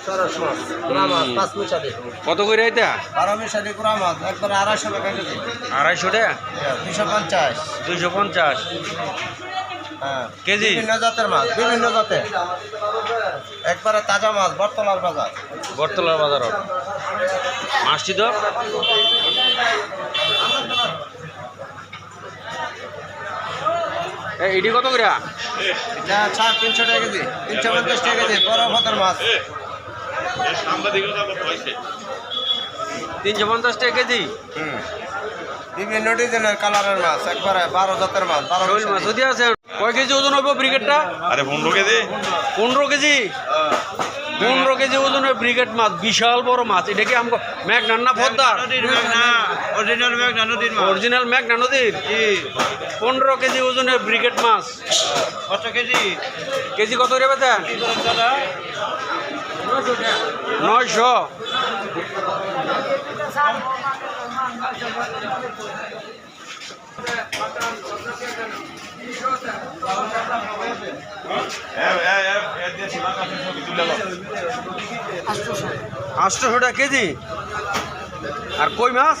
সরস মাছ, গুড়া মাছ, 5 মিশালি। কত করে এটা? 12 মিশালি গুড়া মাছ, একবারে 250 টাকা কেজি। 250 টাকা? 250। 250 হ্যাঁ, কেজি? বিভিন্ন জাতের মাছ, বিভিন্ন জাতের। একবারে তাজা মাছ, বটতলার বাজার। বটতলার বাজার মাছটি তো এটি কত করে? এটা 300 টাকা কেজি, 350 টাকা কেজি, বড় ভাতের মাছ। 350 টাকা কেজি। বিভিন্ন ডিজাইনের কালারের মাছ, একবারে 12 জাতের মাছ। শোল মাছ যদি আছে কয় কেজি ওজন হবে ব্রিগেডটা? আরে 15 কেজি। 15 কেজি? 15 কেজি ওজনের ব্রিগেড মাছ, বিশাল বড় মাছ। এটা কি আমাকে মেঘনার না পদ্মার? অরিজিনাল মেঘনা নদীর। 15 কেজি ওজনের ব্রিগেড মাছ। কত কেজি? কেজি কত করে বেচেন? 900। আটশো টাকা কেজি। আর কই মাছ?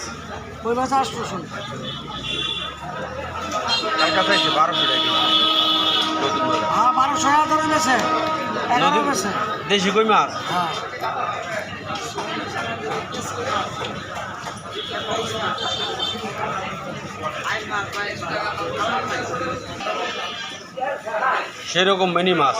কই মাছ 800। তার কাছে 1200 টাকা কেজি। হ্যাঁ 1200 টাকা ধরে বেছে 11 বেছে। দেশি কই মাছ। হ্যাঁ সেরকম মিনি মাছ।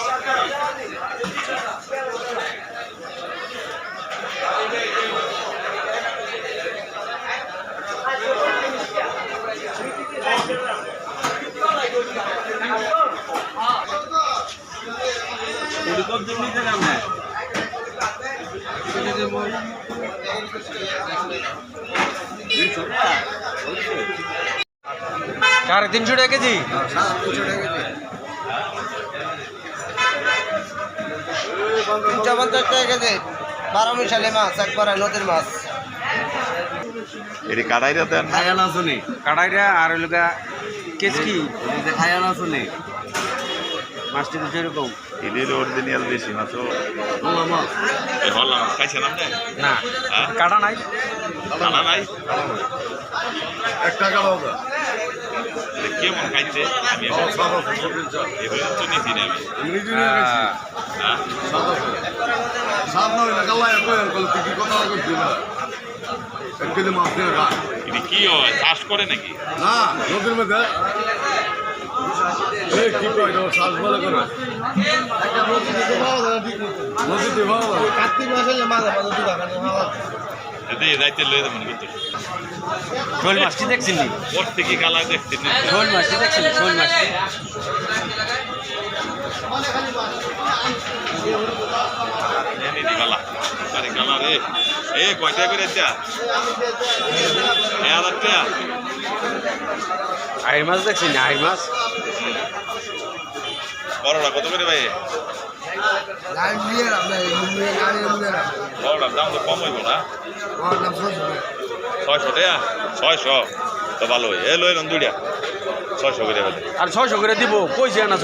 সাড়ে 300 টাকা কেজি। 350 টাকা কেজি, 12 মিশালি মাছ, একবারে নদীর মাছ। এটি কাটাইরা দেন না? খায়া না শুনি কাটাইরা আর ওই লোকা কেচকি খায়া না শুনি মাছটি তো সেরকম এটির অরিজিনাল দেশি মাছও বললাম মাছ হল্লা মাছ খাইছেন আপনি? না কাটা নাই। জানা নাই? একটা কালো হবে এটা কেমন খাইতে? আমি এগুলো তো নিছি না আমি। হ্যাঁ? এটি কি হয়? চাষ করে নাকি? না নদীর মধ্যে কি কয় শ্বাস বলে করে নদীতে ভালো কার্তিক মাসে মাঝে মাঝে দুধা খানি ভালো। এতে যাইতে লয়ে মনে করতে শোল মাছটি দেখছেন নি? ওর থেকে কালা দেখতে শোল মাছটি দেখছেন? শোল মাছটি কালা আরে কালা রে এ কয়টা করে দিয়া 1000 টাকা আইর মাছ দেখছেন না? আইর মাছ বড়টা কত করে ভাই? লাইন দিয়ে আপনি গাড়ি মুড়ে না। বড়টার দাম তো কম হইব না? ওর নাম 600 টাকা। 600 টাকা? 600 তো ভালো হয়। এ লইলাম দুইটা 600 করে ফেলে আর 600 করে দিব কইছে না?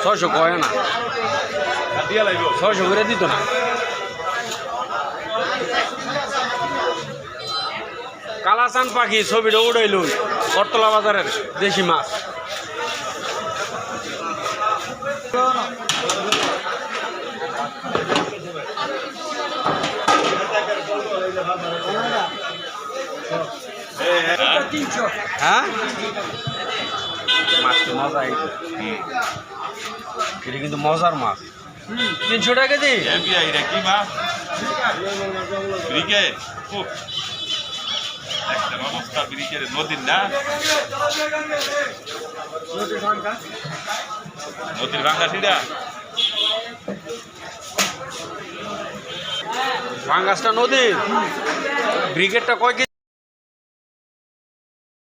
600 কয় না, 600 করে দিত না। কালাচান পাখি ছবিটা উড়াইল বটতলা বাজারের দেশি মাছ। হ্যাঁ মাছটা মজা এটা কিন্তু মজার মাছ। 300 টাকা কেজি। এটা কি মাছ? ব্রিগেড খুব একটা নমস্কার ব্রিগেড নদীর না? নদীর ভাঙ্গা সিডা ভাঙ্গাসটা নদীর। ব্রিগেডটা কয় কেজি?